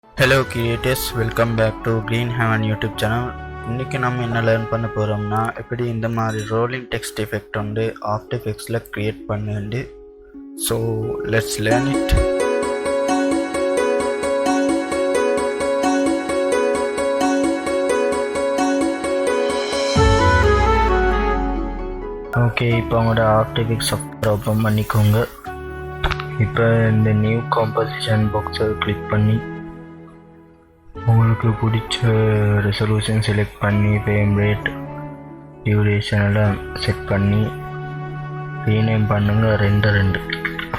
Hello creators, welcome back to green heaven YouTube channel. இன்றைக்கி நம்ம என்ன லேர்ன் பண்ண போகிறோம்னா, எப்படி இந்த மாதிரி ரோலிங் டெக்ஸ்ட் எஃபெக்ட் வந்து ஆஃப்டர் எஃபெக்ட்ஸில் க்ரியேட் பண்ணுண்டு. So let's learn it. Okay, இப்போ உங்களோட ஆஃப்டர் எஃபெக்ட்ஸ் ஓப்பன் பண்ணிக்கோங்க. இப்போ இந்த நியூ காம்போசிஷன் பாக்ஸை கிளிக் பண்ணி உங்களுக்கு பிடிச்ச ரெசல்யூஷன் செலக்ட் பண்ணி ஃப்ரேம் ரேட் டியூரேஷன் எல்லாம் செட் பண்ணி ரீநேம் பண்ணுங்க. 2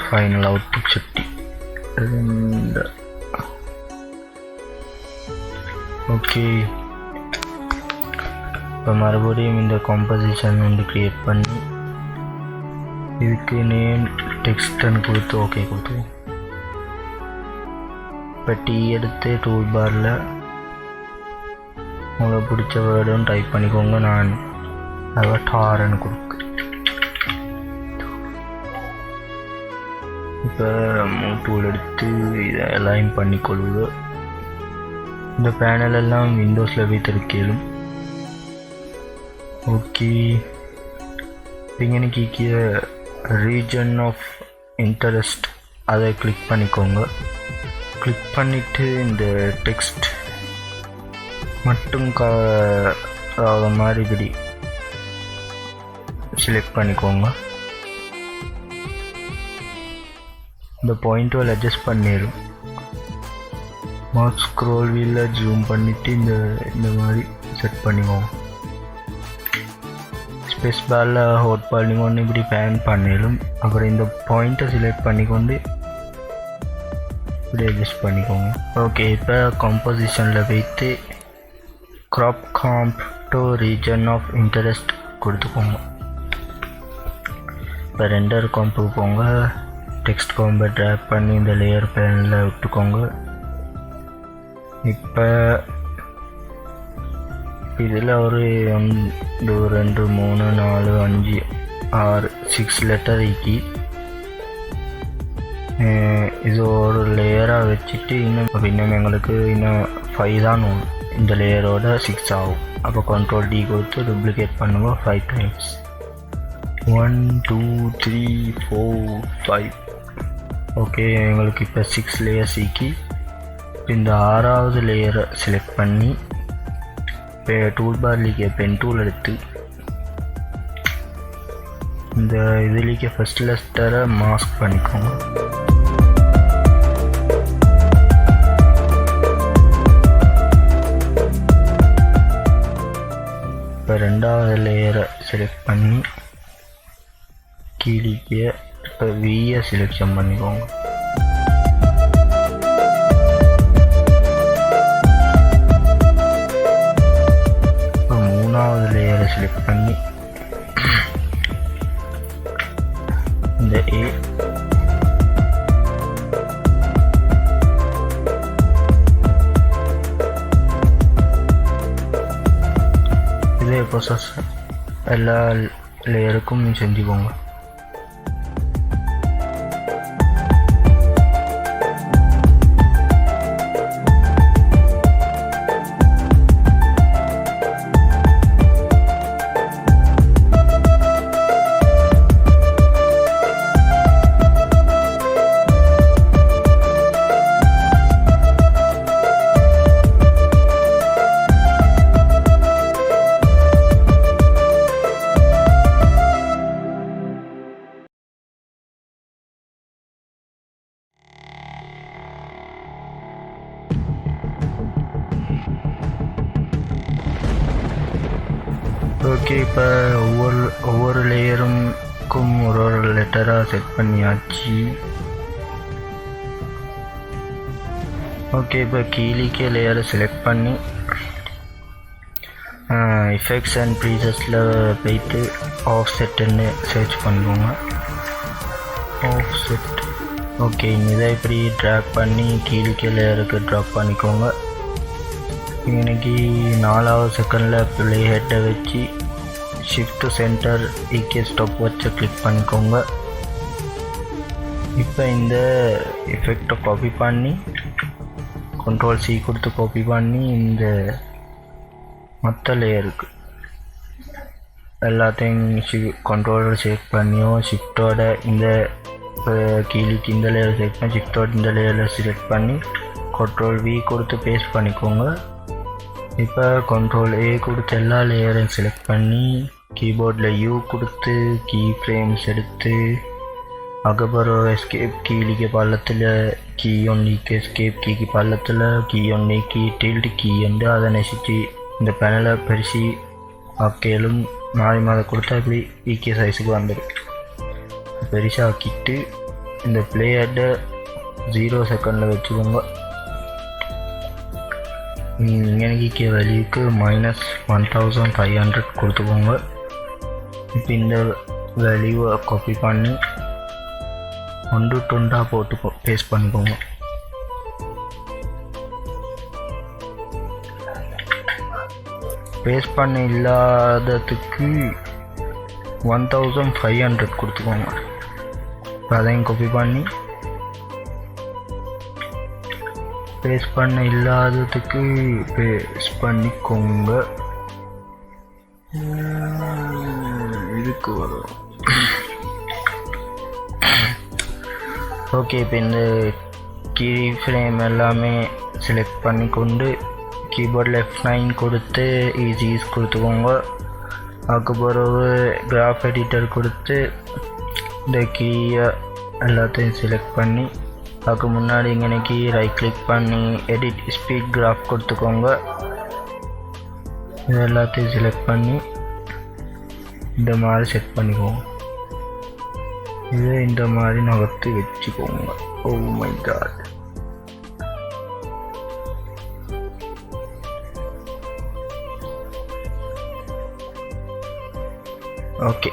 ஃபைனல் அவுட்புட் 2. ஓகே, இப்போ மறுபடியும் இந்த காம்போசிஷன் வந்து க்ரியேட் பண்ணி இதுக்கு நேம் டெக்ஸ்ட்னு கொடுத்து ஓகே கொடுத்து இப்போ டீ எடுத்து டூல் பாரில் உங்களுக்கு பிடிச்ச வேர்டுன்னு டைப் பண்ணிக்கோங்க. நான் அவட்டார்னு கொடுக்கு. இப்போ டூல் எடுத்து இதை அலைன் பண்ணிக்கொள்ளுங்க. இந்த பேனல் எல்லாம் விண்டோஸில் வைத்திருக்கலும். ஓகே, இங்கே கீழே ரீஜன் ஆஃப் இன்ட்ரெஸ்ட் அதை கிளிக் பண்ணிக்கோங்க. கிளிக் பண்ணிவிட்டு இந்த டெக்ஸ்ட் மட்டும் மாதிரி இப்படி செலக்ட் பண்ணிக்கோங்க. இந்த பாயிண்ட்டை அட்ஜஸ்ட் பண்ணிடும். மவுஸ் ஸ்க்ரோல் வீலில் ஜூம் பண்ணிவிட்டு இந்த மாதிரி செட் பண்ணிக்கோங்க. ஸ்பேஸ் பாரில் ஹோட் பண்ணிக்கொண்டு இப்படி பேன் பண்ணிடும். அப்புறம் இந்த பாயிண்ட்டை செலக்ட் பண்ணிக்கொண்டு இப்படி அட்ஜஸ்ட் பண்ணிக்கோங்க. ஓகே, இப்போ காம்போசிஷனில் வைத்து crop comp to region of interest கொடுத்துக்கோங்க. இப்போ ரெண்டர் காம்பு போங்க. டெக்ஸ்ட் காம்பை ட்ராக் பண்ணி இந்த லேயர் பேனில் விட்டுக்கோங்க. இப்போ இதில் ஒரு 1 2 3 4 5 6 6 லெட்டர் ஈக்கி இது ஒரு லேயராக வச்சுட்டு இன்னும் எங்களுக்கு இன்னும் 5 தான் வரும். இந்த லேயரோட 6 ஆகும். அப்போ Ctrl D கொடுத்து டூப்ளிகேட் பண்ணுவோம் 5 டைம்ஸ். 1 2 3 4 5. ஓகே, எங்களுக்கு இப்போ 6 லேயர் சீக்கி இந்த 6வது லேயரை செலக்ட் பண்ணி இப்போ டூல்பார்லிக்கு பென் டூல் எடுத்து இந்த இதுலேக்கு ஃபஸ்ட் லெட்டரை மாஸ்க் பண்ணிக்கோங்க. இப்போ 2வது லேயரை செலக்ட் பண்ணி கீழிக்கு இப்போ வியை செலெக்ஷன் பண்ணிக்கோங்க. இப்போ 3வது லேயரை செலக்ட் பண்ணி இந்த ஏ இதே ப்ராசஸ் எல்லா லேயருக்கும் செஞ்சுக்கோங்க. ஓகே, இப்போ ஒவ்வொரு லேயருக்கும் ஒரு லெட்டராக செட் பண்ணியாச்சு. ஓகே, இப்போ கீழிக்கே லேயரை செலக்ட் பண்ணி எஃபெக்ட்ஸ் அண்ட் ப்ரீசஸில் போய்ட்டு ஆஃப் செட்டுன்னு சர்ச் பண்ணுவோங்க. Offset. ஓகே, இதை இப்படி ட்ராக் பண்ணி கீழிக்கே லேயருக்கு ட்ராப் பண்ணிக்கோங்க. இன்னைக்கு 4வது செகண்டில் ப்ளே ஹெட்டை வச்சு ஷிஃப்ட் சென்டர் ஈகே ஸ்டாப் வச்சு கிளிக் பண்ணிக்கோங்க. இப்போ இந்த எஃபெக்டை காப்பி பண்ணி கண்ட்ரோல் சி கொடுத்து காப்பி பண்ணி இந்த மற்ற லேயருக்கு எல்லாத்தையும் கண்ட்ரோலர் செலக்ட் பண்ணியோ ஷிஃப்டோட இந்த கீழிக்கு இந்த லேயர் செலக்ட் பண்ணி ஷிஃப்டோட இந்த லேயரில் செலக்ட் பண்ணி கண்ட்ரோல் வி கொடுத்து பேஸ்ட் பண்ணிக்கோங்க. இப்போ கண்ட்ரோல் ஏ கொடுத்து எல்லா லேயரையும் செலக்ட் பண்ணி கீபோர்டில் யூ கொடுத்து கீ ஃப்ரேம்ஸ் எடுத்து அதுக்கப்புறம் எஸ்கேப் கீழிக்கு பள்ளத்தில் கீ ஒன்னிக்கு எஸ்கேப் கீக்கு பள்ளத்தில் கீ ஒன்னிக்கு டில்ட் கீ என்று அதை நெசிச்சு இந்த பேனலை பெருசி ஆக்கையிலும் மாறி மாத கொடுத்தா இப்படி ஈக்கிய சைஸுக்கு வந்துடும். பெருசாக ஆக்கிட்டு இந்த பிளேயர்டை 0 செகண்டில் வச்சுக்கோங்க. இங்கே வேல்யூக்கு -1500 கொடுத்துக்கோங்க. இப்போ இந்த வேல்யூவை காப்பி பண்ணி 1 போட்டு பேஸ்ட் பண்ணிக்கோங்க. பேஸ்ட் பண்ண இல்லாததுக்கு 1500 கொடுத்துக்கோங்க. அதையும் காப்பி பண்ணி பேஸ்ட் பண்ண இல்லாததுக்கு பேஸ்ட் பண்ணிக்கோங்க. இதுக்கு வரும். ஓகே, இப்போ இந்த கீ ஃப்ரேம் எல்லாமே செலக்ட் பண்ணிக்கொண்டு கீபோர்டில் F9 கொடுத்து ஈஸிஸ் கொடுத்துக்கோங்க. அதுக்கு பிறகு கிராஃப் எடிட்டர் கொடுத்து இந்த கீயை எல்லாத்தையும் செலக்ட் பண்ணி அதுக்கு முன்னாடி இங்கே கீ ரைட் கிளிக் பண்ணி எடிட் ஸ்பீட் கிராஃப் கொடுத்துக்கோங்க. இது எல்லாத்தையும் செலக்ட் பண்ணி இந்த மாதிரி செட் பண்ணிக்கோங்க. இதை இந்த மாதிரி நகர்த்தி வச்சுக்கோங்க. Oh my god. ஓகே,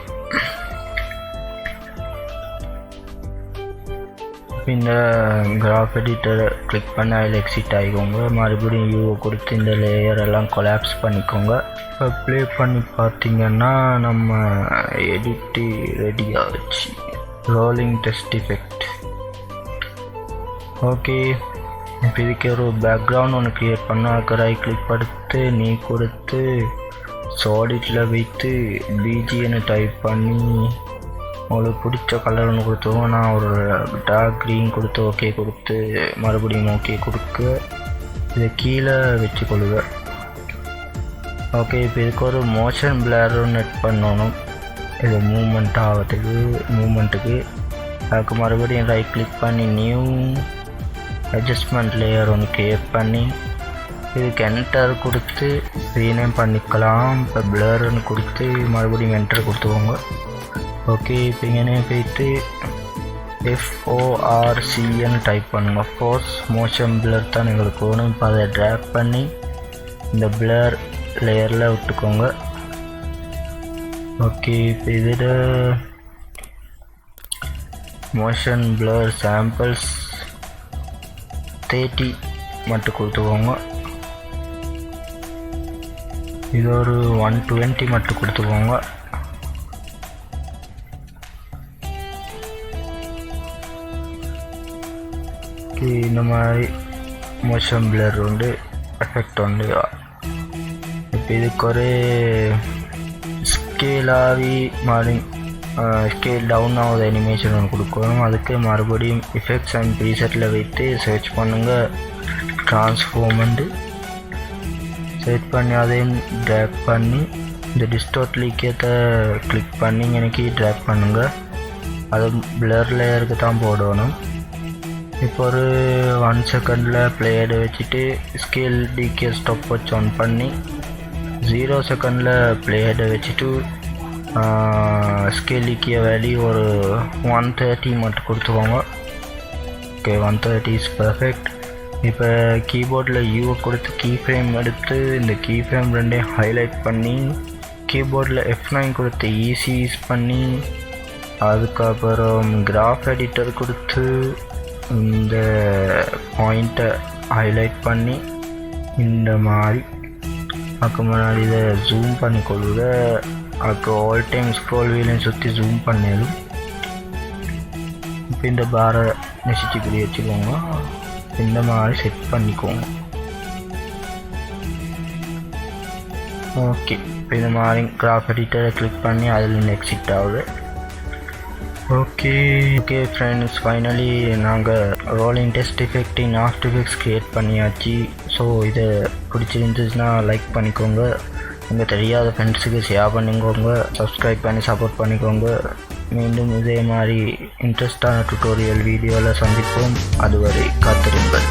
இந்த கிராஃப் எடிட்டரை கிளிக் பண்ணி அதில் எக்ஸிட் ஆகிக்கோங்க. மறுபடியும் யூவை கொடுத்து இந்த லேயர் எல்லாம் கொலாப்ஸ் பண்ணிக்கோங்க. இப்போ ப்ளே பண்ணி பார்த்தீங்கன்னா நம்ம எடிட்டு ரெடி ஆகிடுச்சு. Rolling test effect. ஓகே, இப்போ இதுக்கு ஒரு பேக்ரவுண்ட் ஒன்று க்ரியேட் பண்ண அதுக்கு ரைட் கிளிக் படுத்து நீ கொடுத்து சாலிடில் வைத்து பிஜின்னு டைப் பண்ணி உங்களுக்கு பிடிச்ச கலர் ஒன்று கொடுத்துவோம். நான் ஒரு டார்க் க்ரீன் கொடுத்து ஓகே கொடுத்து மறுபடியும் ஓகே கொடுக்க இதை கீழே வச்சு கொள்ளுவேன். ஓகே, இப்போ இதுக்கு ஒரு மோஷன் பிளர் நெட் பண்ணணும். இது மூமெண்ட்டுக்கு அதுக்கு மறுபடியும் ரைட் கிளிக் பண்ணி நியூ அட்ஜஸ்ட்மெண்ட் லேயர் ஒன்று கிரியேட் பண்ணி இதுக்கு என்டர் கொடுத்து ரீநேம் பண்ணிக்கலாம். இப்போ பிளர்னு கொடுத்து மறுபடியும் என்டர் கொடுத்துக்கோங்க. ஓகே, இப்போ இங்கே போயிட்டு FORCன்னு டைப் பண்ணுங்க. ஃபோர்ஸ் மோஷன் பிளர் தான் எங்களுக்கு வேணும். இப்போ அதை ட்ராக் பண்ணி இந்த பிளர் லேயரில் விட்டுக்கோங்க. ஓகே, இப்போ இதில் மோஷன் பிளர் சாம்பிள்ஸ் 30 மட்டும் கொடுத்துக்கோங்க. இது ஒரு 120 மட்டும் கொடுத்துக்கோங்க. இந்த மாதிரி மோஷன் பிளர் உண்டு, எஃபெக்ட் உண்டு. இப்போ இதுக்கு ஒரு ஸ்கேலாகி மாதிரி ஸ்கேல் டவுன் ஆகுது அனிமேஷன் ஒன்று கொடுக்கணும். அதுக்கு மறுபடியும் எஃபெக்ட்ஸ் அண்ட் ப்ரீசெட்டில் வைத்து சர்ச் பண்ணுங்கள். ட்ரான்ஸ்ஃபார்மண்டு செட் பண்ணி அதையும் ட்ராக் பண்ணி இந்த டிஸ்டார்ட் லீக்கத்தை கிளிக் பண்ணி எனக்கு ட்ராக் பண்ணுங்கள். அது பிளர் லேயருக்கு தான் போடணும். இப்போ ஒரு 1 செகண்டில் பிளேயர்டு வச்சுட்டு ஸ்கேல் டிகே ஸ்டாப் வச்சு ஆன் பண்ணி 0 செகண்டில் பிளேயர்டை வச்சுட்டு ஸ்கேல் டிகே வேல்யூ ஒரு 130 மட்டும் கொடுத்துக்கோங்க. Okay, 130 is perfect. இப்போ கீபோர்டில் யூவை கொடுத்து கீ ஃப்ரேம் எடுத்து இந்த கீ ஃப்ரேம் ரெண்டையும் ஹைலைட் பண்ணி கீபோர்டில் F9 கொடுத்து ஈஸி யூஸ் பண்ணி அதுக்கப்புறம் கிராஃப் எடிட்டர் கொடுத்து இந்த பாயிண்ட்டை ஹைலைட் பண்ணி இந்த மாதிரி அதுக்கு முன்னாடி இதை ஜூம் பண்ணி கொள்ளுத. அதுக்கு ஆல் டைம் ஸ்க்ரோல் வீலையும் சுற்றி ஜூம் பண்ணிடும். இப்போ இந்த பாரை நெசிச்சுக்கிடி வச்சுக்கோங்க. இந்த மாதிரி செட் பண்ணிக்கோங்க. ஓகே, இப்போ இந்த மாதிரி கிராஃப் எடிட்டரை கிளிக் பண்ணி அதில் எக்ஸிட் ஆகுது. ஓகே ஃப்ரெண்ட்ஸ், ஃபைனலி நாங்கள் ரோலிங் டெஸ்ட் எஃபெக்ட் இன் ஆஃப்டர் எஃபெக்ட்ஸ் க்ரியேட் பண்ணியாச்சு. ஸோ இதை பிடிச்சிருந்துச்சுன்னா லைக் பண்ணிக்கோங்க, உங்கள் தெரியாத ஃப்ரெண்ட்ஸுக்கு ஷேர் பண்ணிக்கோங்க, சப்ஸ்கிரைப் பண்ணி சப்போர்ட் பண்ணிக்கோங்க. மீண்டும் இதே மாதிரி இன்ட்ரெஸ்டான டுட்டோரியல் வீடியோவில் சந்திப்போம். அதுவரை காத்திருங்கள்.